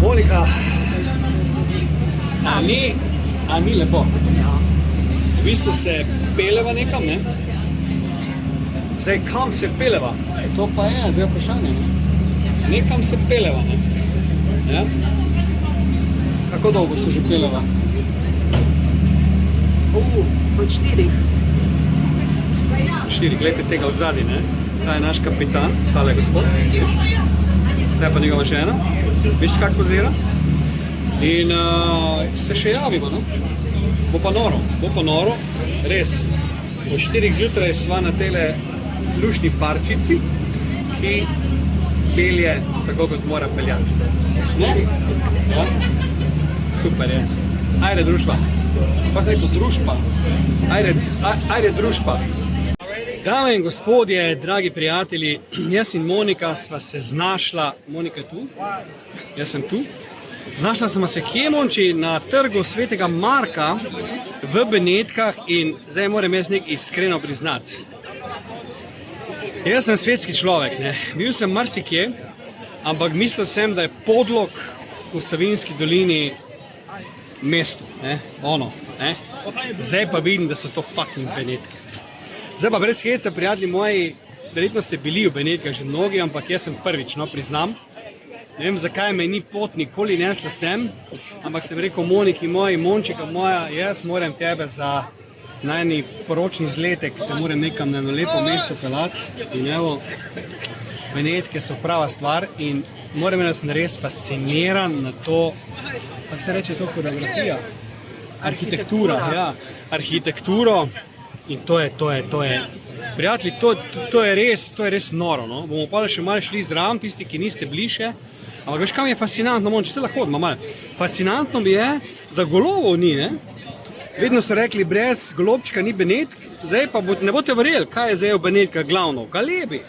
Monika, a ni lepo? V bistvu se peleva nekam, ne? Zdaj, kam se peleva? To pa je zdaj vprašanje, ne? Nekam se peleva, ne? Ja? Kako dolgo se že peleva? Od 4. 4, gledajte tega od zadaj, ne? Ta je naš kapitan, tale gospod. Ta je pa njegova žena. Viš, kak pozira? In se še javimo, no? Bo pa noro, res. O 4 zjutraj sva na tele lušni parčici, ki pelje tako, kot mora peljati. Ne? Ja? Super je. Ajde, družba. Pa se rekel družba. Ajde, družba. Dame in gospodje, dragi prijatelji, jaz in Monika sva se znašla, Monika je tu, jaz sem tu, znašla sva se kje, Monči, na trgu Svetega Marka v Benetkah in zdaj moram jaz nekaj iskreno priznati. Jaz sem svetski človek, ne, bil sem marsikje, ampak mislil sem, da je Podlog v Savinjski dolini mesto, ne, ono, ne, zdaj pa vidim, da so to fucking Benetke. Zdaj pa brez heca, prijatelji moji, verjetno ste bili v Benetkah že mnogi, ampak jaz sem prvič, no, priznam. Ne vem, zakaj me ni pot nikoli nesla sem, ampak sem rekel Moniki moji, Mončika moja, jaz moram tebe za najni poročni zletek, da moram nekam na eno lepo mesto pelati. In evo, Benetke so prava stvar in moram jaz res fasciniran na to, kako se reče to, fotografija? Arhitektura, ja, arhitekturo. In to je. Prijatelji, to je res noro, no? Bomo pa še malo šli zraven, tisti, ki niste bili še. Ampak veš, kam je fascinantno, Monči, se lahko hodimo malo. Fascinantno mi je, da golovov ni, ne? Vedno so rekli, brez golobčka ni Benetk, zdaj pa ne boste verjeli, kaj je zdaj v Benetkah glavno. Galebi.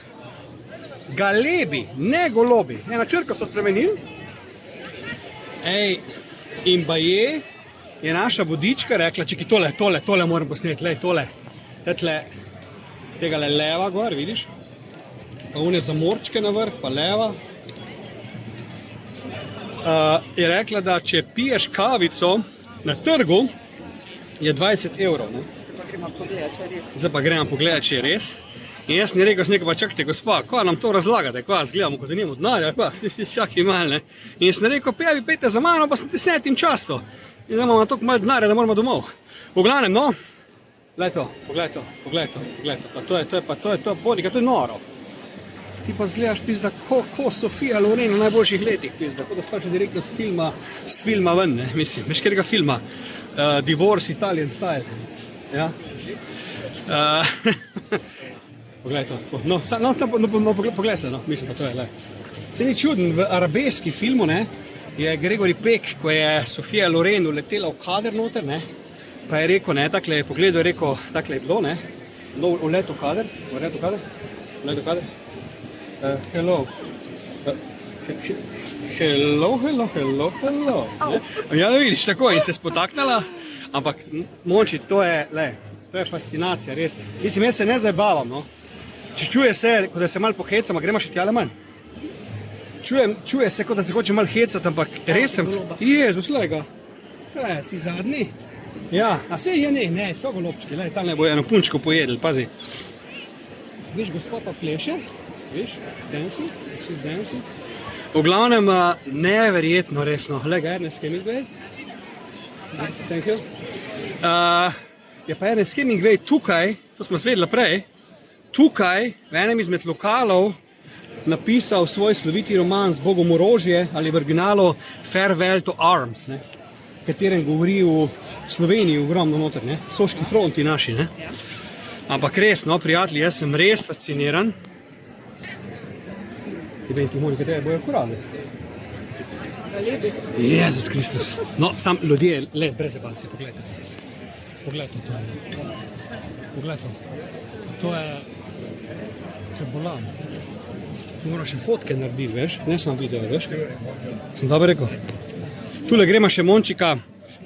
Galebi, ne golobi. Ena črka so spremenili. Ej, in baje je naša vodička rekla, čekaj, tole moram posneti, lej, tole. Tega leva gor, vidiš? Pa une zamorčke na vrh, pa leva. Je rekla, da če piješ kavico na trgu, je 20 evrov. Ne? Zdaj pa gremo pogledati, če je res. In jaz sem rekel, pa čakajte, gospa, ko nam to razlagate, ko zgledamo, kot da nimamo denarja, čakaj malo, ne. In sem rekel, pejte za mano, pa sem te setim často. In da imamo toliko malo denarja, da moramo domov. V glavnem, no, poglej to, pa to je to, Monika, to je noro. Ti pa zgledaš, pizda, ko Sofija Loren v najboljših letih, pizda, kot da spače direktno s filma ven, ne, mislim, veš katerega filma? Divorce Italian Style, ja? Poglej to, no, poglej se, no, mislim pa to je, Se ni čuden, v arabeski filmu, ne, je Gregory Peck, ko je Sofija Loren uletela v kader noter, ne, pa je rekel, ne, takle je pogledal, je rekel, takle je bilo, ne, ulet v kader, hello, ja, da vidiš, tako, in se spotaknala, ampak, Monči, to je fascinacija, res, mislim, jaz se ne zabavam, no, če čuje se, ko da se malo pohecam, a gremo še tjale manj. Čuje se, kot da se hoče malo hecati, ampak res sem... Jezus, lega. Kaj, si zadnji? Ja, a se je ne, so golobčki, tam ne bo eno punčko pojedli, pazi. Viš, gospod pa pleše, viš, dansi. V glavnem, neverjetno resno. Lega, Ernest Hemingway. Thank you. Je pa Ernest Hemingway tukaj, to smo svedeli prej, tukaj, v enem izmed lokalov, napisal svoj sloviti roman z Bogom orožje ali v originalu Farewell to Arms, ne, katerem govori v Sloveniji ogromno noter, ne, soški fronti naši, ne. Ampak res, no, prijatelji, jaz sem res fasciniran. Ti Monika, tebe bojo kurali. Jezus Kristus. No, sam ljudje, brez jebalci, poglejte to. Poglej to. To je bolan. Moram še fotke narediti, veš, ne samo video, veš. Sem dobro rekel. Tule gremo še Mončika,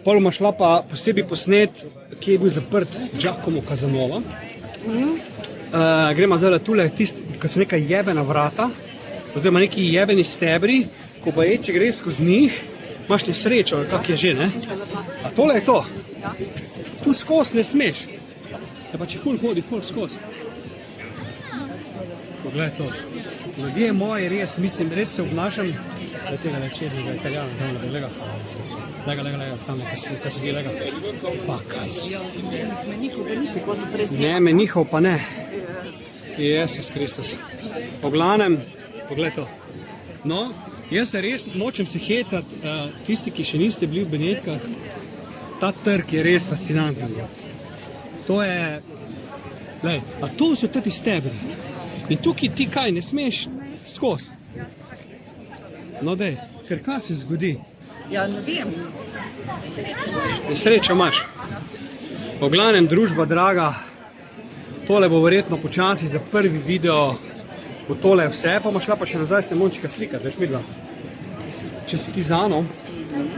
pol bomo šla pa posebej posnet, kje je bil zaprt Giacomo Casanova. Gremo zdaj tule, ko so neka jebena vrata, oziroma neki jebeni stebri, ko baje, če greš skozi njih, imaš nesrečo, ali kak je že, ne? A tole je to. Tu skozi ne smeš. Ja, pa če ful hodi, ful skozi. Poglej to. Ljudje moji, res, mislim, res se obnašam, da tega nečednega Italijana, tam lega. Lega, tam je, kaj se di lega. Pa kaj si. Ne, menihov pa ne. Jezus Kristus. Po glavnem, poglej to. No, jaz se res nočem se hecati, tisti, ki še niste bili v Benetkah, ta trg je res fascinanten. To je, lej, a to so tati stebri. In tukaj ti kaj, ne smeš skozi. No dej, ker kaj se zgodi? Ja, ne vem. Nesrečo imaš. Po glavnem, družba draga, tole bo verjetno počasi za prvi video, bo tole vse, pa bomo šla pa še nazaj se Mončika slikati, veš midva. Če si ti za mano,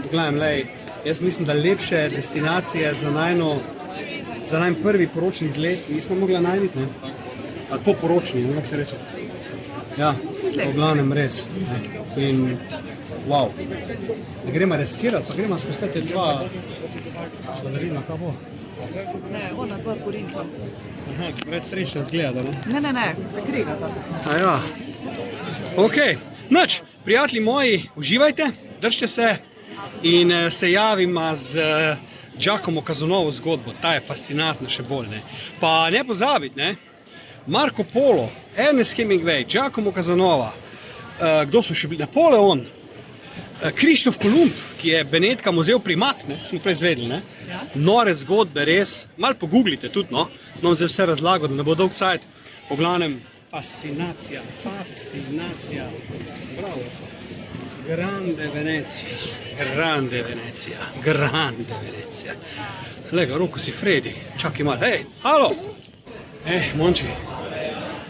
gledam, lej, jaz mislim, da lepše destinacije za najn prvi poročni izlet nismo mogla najti, ne? Ali poporočni, ne, kako se reče. Ja, po glavnem res. In, wow. Ne gremo riskirati, pa gremo skozi te dva balerina, kaj bo? Ne, ona dva korinka. Aha, pred srečna zgleda, ne? Ne, se krigata. A ja. Ok, nič, prijatelji moji, uživajte, držite se in se javima z Giacomo Casanovo zgodbo, ta je fascinantna še bolj, ne. Pa ne pozabiti, ne, Marco Polo, Ernest Hemingway, Giacomo Casanova, kdo so še bili, Napoleon, Krištof Kolumb, ki je Benetkam vzel primat, ne, smo prej izvedeli, ne, nore zgodbe, res, malo pogooglite tudi, no, bom zdaj vse razlagal, da ne bo dolg cajt, po glavnem, fascinacija, bravo, grande Venecija, lega, roko si Fredi, čakaj malo, hej, halo, Monči,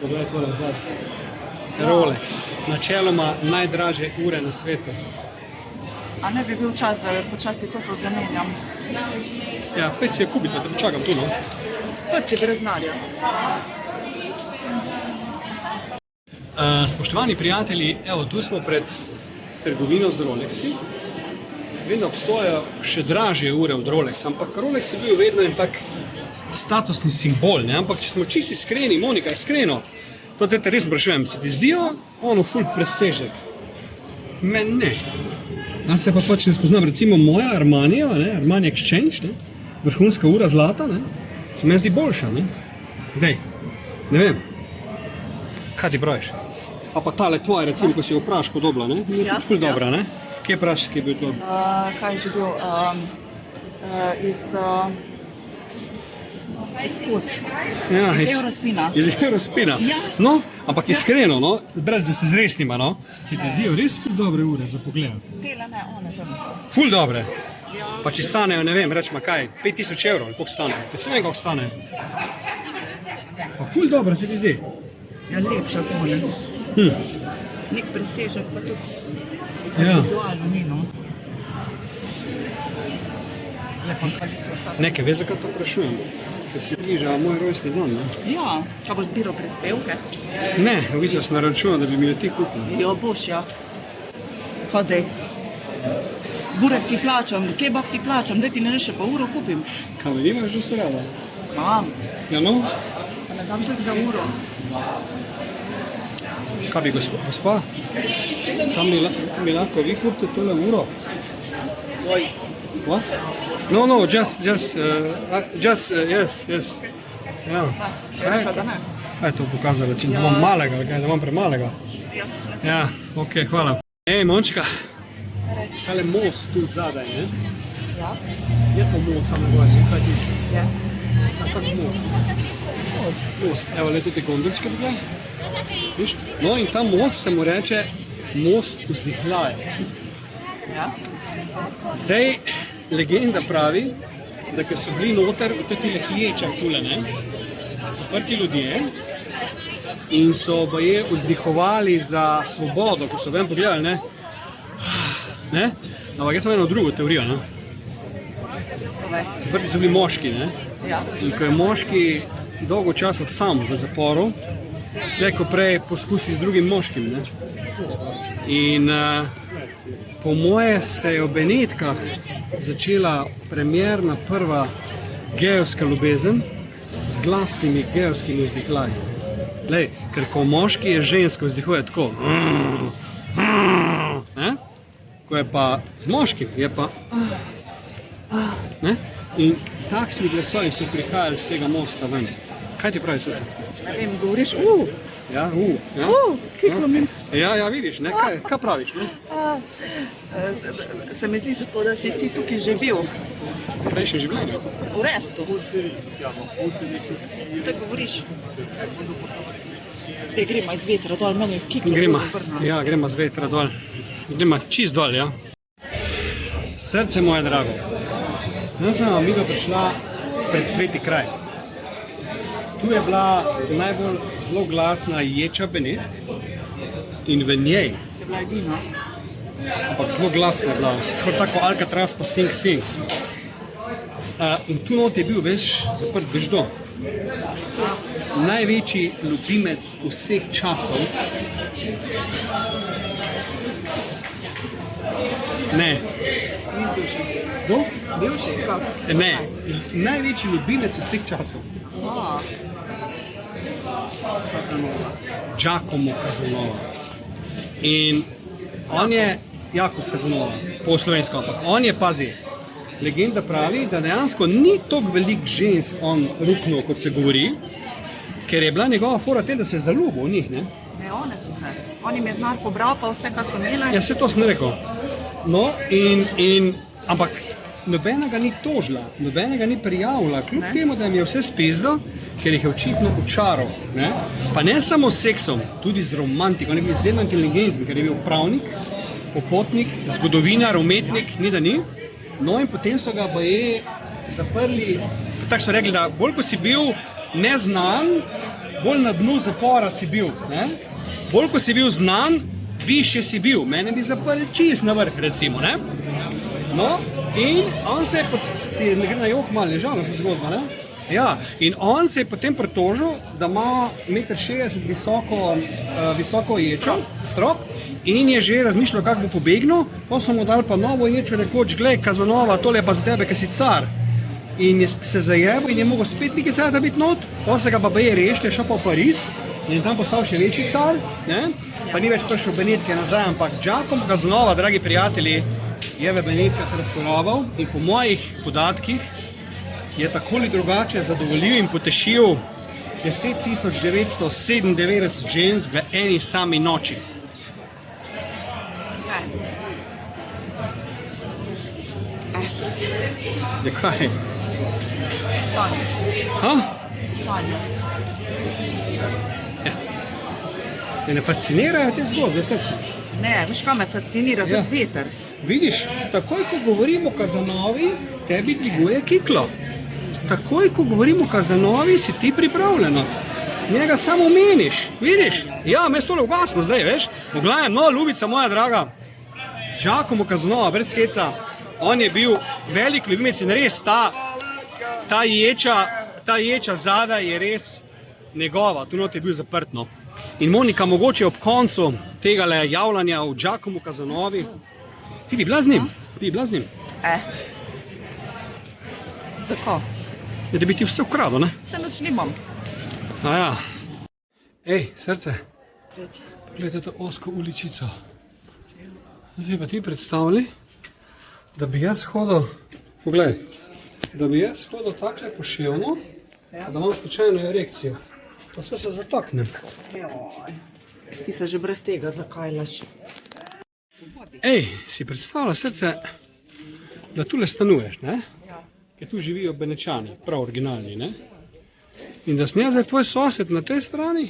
pogledaj tole odzad, Rolex, načeloma najdražje ure na svetu. A ne bi bil čas, da počasi to zamenjam? Ja, pet si je kupiti, da počakam tu, no. Spet si brez denarja. Spoštovani prijatelji, evo, tu smo pred trgovino z Rolexi. Vem, da obstojajo še dražje ure od Rolex, ampak Rolex je bil vedno en tak statusni simbol, ne? Ampak če smo čisti iskreni, Monika, iskreno, to te res sprašujem, se ti zdijo ono ful presežek? Men ne. A se pa pač ne spoznam, recimo moja Armanija, ne? Armani Exchange, ne? Vrhunska ura zlata, ne? Se me zdi boljša, ne? Zdaj, ne vem, kaj ti praviš? A pa tale tvoja, recimo, ko si jo v Prašku dobila, ne? Je tudi ful dobra, ne? Kje je Praški je bil to? Kaj je že bil? Iz Eurospina. Iz Eurospina. Ja. No, ampak iskreno, no, brez da se zresnima, no, se ti zdijo res ful dobre ure za pogled. Tela ne, one tam. Ful dobre. Ja. Pa če stanejo, ne vem, rečma kaj, 5000 evrov, ali koliko stanejo. Jaz ne vem, koliko stanejo. Pa ful dobro se ti zdi. Ja, lepša kot one. Nek presežek pa tudi vizualno ni, no. Je pa kvaliteta. Nekaj, veš, zakaj to vprašujem? Ker se bliža moj rojstni dan, ne? Ja, kaj boš zbiral prispevke? Ne, v bistvu sem naročila, da bi mi jo ti kupila. Jo, boš, ja. Kaj dej? Burek ti plačam, kebab ti plačam, daj ti ne še pa uro kupim. Kaj me nimaš že se rada? Mam. Ja, no? Pa ne dam tudi za uro. Kaj bi gospa? Tam mi lahko vi kupite tole uro? Oj. What? No, just, yes. Ja. Je rekla, da ne. Kaj je to pokazalo? Če imam malega, kaj da imam premalega? Ja, ok, hvala. Ej, Mončka, tale most tu zadaj, ne? Ja. Je to most tam gor, kaj je tisto? Ja. Tak most. Evo, le tudi gondolčke tukaj. Viš? No in ta most se mu reče most vzdihljaje. Ja. Zdaj, legenda pravi, da ko so bili noter v teh ječah tule, ne, zaprti ljudje in so baje vzdihovali za svobodo, ko so ven pogledali, ne, ampak jaz sem eno drugo teorijo, ne. Zaprti so bili moški, ne, in ko je moški dolgo časa sam v zaporu, slej ko prej poskusi z drugim moškim, ne, in po moje se je v Benetkah začela premjerna prva gejevska ljubezen z glasnimi gejevskimi vzdihljaji. Glej, ker ko moški je žensko vzdihuje tako, ne? Ko je pa z moškim, je pa ne? In takšni glasovi so prihajali z tega mosta ven. Kaj ti pravi srce? Ne vem, govoriš, Ja, ja. kiklo mi. Ja, vidiš, ne? Kaj praviš, ne? Se mi zdi tako, da si ti tukaj že bil, V prejšnjem življenju. v restu. Tako govoriš. Te gremo iz vetra dol, meni kiklo. Gremo z vetra dol. Gremo čist dol, ja. Srce moje drago. Zdaj sem mi prišla pred sveti kraj. Tu je bila najbolj zelo glasna ječa Benetk in v njej, Se bila edina. ampak zelo glasna je bila, skoraj tako Alcatraz pa Sing Sing. In tu not je bil, veš, zaprt, veš kdo? Največji ljubimec vseh časov. Ne. Kdo? Bivši, kako? Ne. Največji ljubimec vseh časov. Giacomo Casanova. In on je Jakub Casanova, po slovensko, ampak on je, pazi, legenda pravi, da dejansko ni toliko veliko žensk on ruknil, kot se govori, ker je bila njegova fora te, da se je zaljubil v njih, ne? Ne, one so se. On jim je denar pobral, pa vse, kar so imele. Ja, se to sem rekel. No, ampak nobenega ni tožila, nobenega ni prijavila, kljub temu, da jim je vse spizdo, ker jih je očitno učaral. Ne? Pa ne samo s seksom, tudi z romantiko. On je bil zelo inteligenten, ker je bil pravnik, popotnik, zgodovinar, umetnik, ni da ni. No in potem so ga baje zaprli, tako so rekli, da bolj ko si bil neznan, bolj na dnu zapora si bil. Ne? Bolj ko si bil znan, višje si bil. Mene bi zaprli čist na vrh, recimo. Ne? No, in on se je, ne gre na jok malo, žalno se zgodba, ne? Ja, in on se je potem pritožil, da ima 1,60 m visoko ječo, strop, in je že razmišljal, kako bo pobegnil, pa so mu dali pa novo ječo, rekoč, glej, Casanova, tole je pa za tebe, ker si car. In je se zajebil in je mogel spet nekaj cajta biti not, pa se ga pa baje rešil, je šel pa v Pariz in je tam postal še večji car, ne? Pa ni več prišel v Benetke nazaj, ampak Giacomo Casanova, dragi prijatelji, je v Benetkah restauraval in po mojih podatkih je tako ali drugače zadovoljil in potešil 10.997 žensk v eni sami noči. Ja, kaj? Sanja. Ja. Te ne fascinirajo te zgodbe, srce? Ne, veš, kaj me fascinira, Ja. tudi veter. Vidiš, takoj ko govorimo o Casanovi, tebi dviguje kiklo. Takoj ko govorimo o Casanovi, si ti pripravljena. Njega samo omeniš, vidiš? Ja, me je tole ugasno zdaj, veš? V glavnem, no, ljubica moja draga, Giacomo Casanova, brez heca, on je bil velik ljubimec in res ta ječa zadaj je res njegova, tu not je bil zaprt, no. In Monika, mogoče ob koncu tega javljanja o Giacomo Casanovi, ti bi bila z njim? Ti bi bila z njim? Zakaj? Ja, da bi ti vse ukradil, ne? Se noč nimam. Ja. Ej, srce, Reci. pogledaj to ozko uličico. Zdaj pa ti predstavljali, da bi jaz hodil, poglej, da bi jaz hodil takle poševno, da imam slučajno erekcijo. Pa se zataknem. Ti se že brez tega zakajlaš. Ej, si predstavljaš, srce, da tule stanuješ, ne? Ker tu živijo Benečani, prav originalni, ne? In da sem jaz zdaj tvoj sosed na tej strani,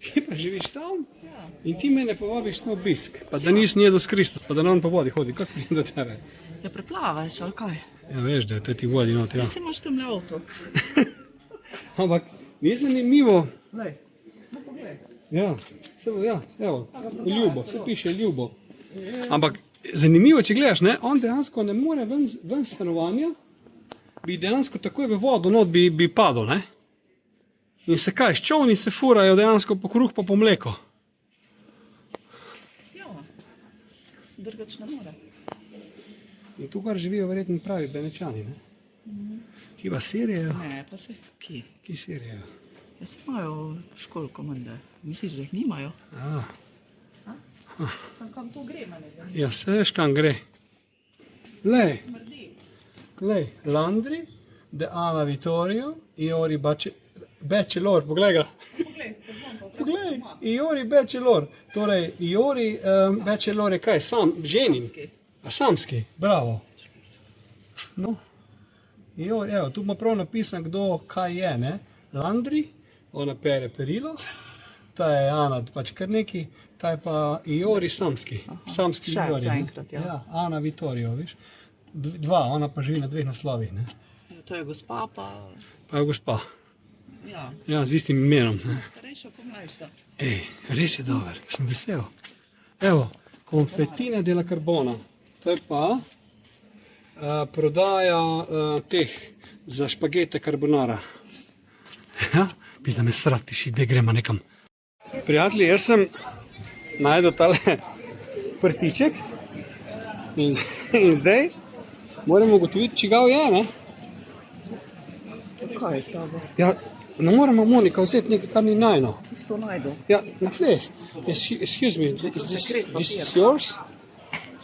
ti pa živiš tam in ti mene povabiš na obisk, pa da nisem Jezus Kristus, pa da na on po vodi hodi, kako pridem do tebe? Ja, preplavaš, ali kaj? Ja, veš, da je ti vodi not, ja. Ti si imaš tam le avto. Ampak ni zanimivo. Lej, no poglej. Ja, evo, ljubo, se piše ljubo. Ampak zanimivo, če gledaš, ne, on dejansko ne more ven stanovanja, bi dejansko takoj v vodo not bi padel, ne? In se kaj, čovni se furajo dejansko po kruh pa po mleko. Ja, drugač ne more. In tukaj živijo verjetno pravi Benečani, ne? Ki pa Sirijo? Ne, pa se kje? Ki Sirijo? Jaz imajo školko, menda. Misliš, da jih nimajo? Kam to gre, mene? Ja, se veš, kam gre. Lej, Smrdi. lej, Landri, de Ana Vittorio, Iori Bachelor, poglej ga. Poglej, spoznam pa Poglej, Iori Bachelor. Torej, Iori Bachelor je kaj? Sam, ženin. A samski, bravo. No, Iori, evo, tu ima prav napisan, kdo kaj je, ne? Landri, ona pere perilo, ta je Ana, pač kar neki, ta je pa Iori samski. Samski Še Iori. zaenkrat, ja. Ja, Ana Vittorio, viš. Dva, ona pa živi na dveh naslovih, ne? To je gospa, pa Pa je gospa. ja, Ja, z istim imenom, ne? starejša kot mlajša. Ej, res je dober, sem vesel. Evo, Confettine della Carbona. To je pa prodaja teh za špagete carbonara. Ja, bi da me sratiš, da gremo nekam. Prijatelji, jaz sem najdel tale prtiček in zdaj moramo ugotoviti, čigav je, ne? Kaj je s tabo? Ja, ne moremo Monika vzeti nekaj, kar ni najno. Isto najdu. Ja, na tleh. Excuse me, is yours?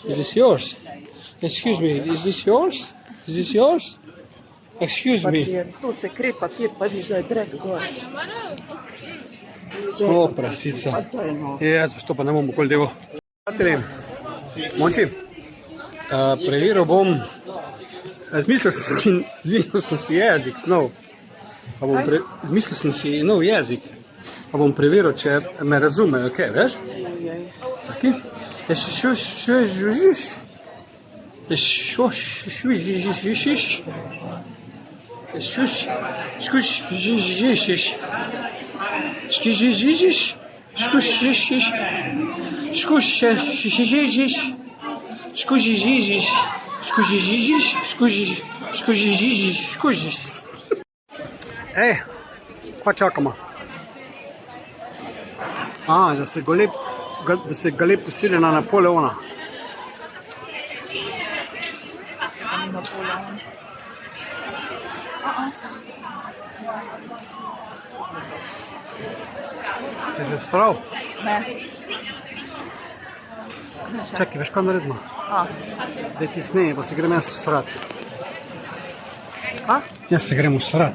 Is this yours? Excuse me, is this yours? Is this yours? Excuse Pač me. je to sekret papir, pa vi zdaj drag gor. O, prasica. Pa to je no. Jezus, to pa ne bom okoli devo. Prijatelji, Monči, preveril bom, zmislil sem si jezik, snov. Zmislil sem si nov jezik, pa bom preveril, če me razumejo, kaj, veš? Taki? Ej, kva čakamo? Da se Galeb posilja na Napoleona. Je že sral? Ne. Čakaj, veš kaj naredimo? Daj ti sneje, pa se grem jaz srat. Ka? Jaz se grem srat.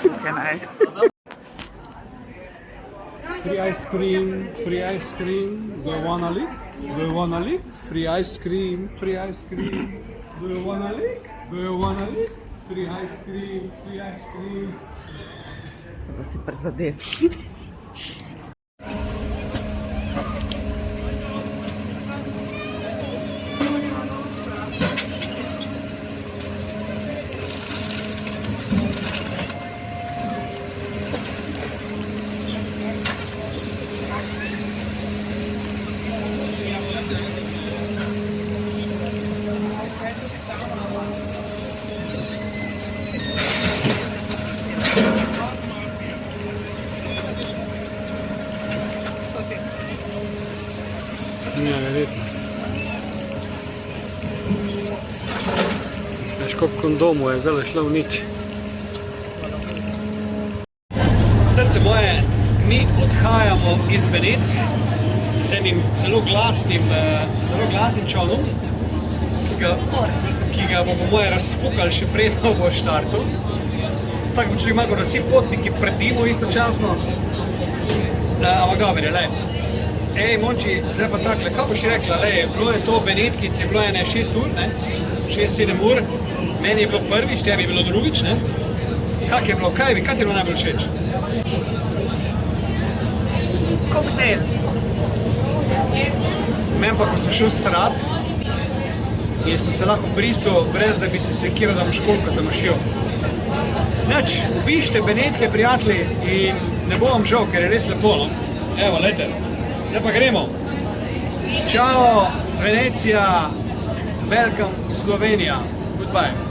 Tukaj naj. Free ice cream, free ice cream. Do you wanna lick? Do you wanna lick? Free ice cream, free ice cream. Do you wanna lick? Do you wanna lick? Free ice cream, free ice cream. Da si prizadet. Ja, verjetno. Veš, koliko kondomov je zdaj šlo v nič. Srce moje, mi odhajamo iz Benetk z enim zelo glasnim čolnom, ki ga bomo moje razfukali še predno bo štartu. Tako bo čuli malo, da vsi potniki predimo istočasno. Ampak dobro, lej. Ej, Monči, zdaj pa takle, kaj boš rekla, lej, bilo je to v Benetkici, bilo je 6 ur, ne, 6-7 ur, meni je bilo prvič, tebi je bilo drugič, ne, kak je bilo, kaj ti je bilo najbolj všeč? Koktejl. Men pa, ko sem šel srat, in sem se lahko brisal, brez da bi se sekiral, da bom školko zamašil. Nič, obišite Benetke, prijatelji, in ne bo vam žal, ker je res lepo, no. Evo, lejte. Zdaj pa gremo. Čao, Venecija, welcome, Slovenija. Goodbye.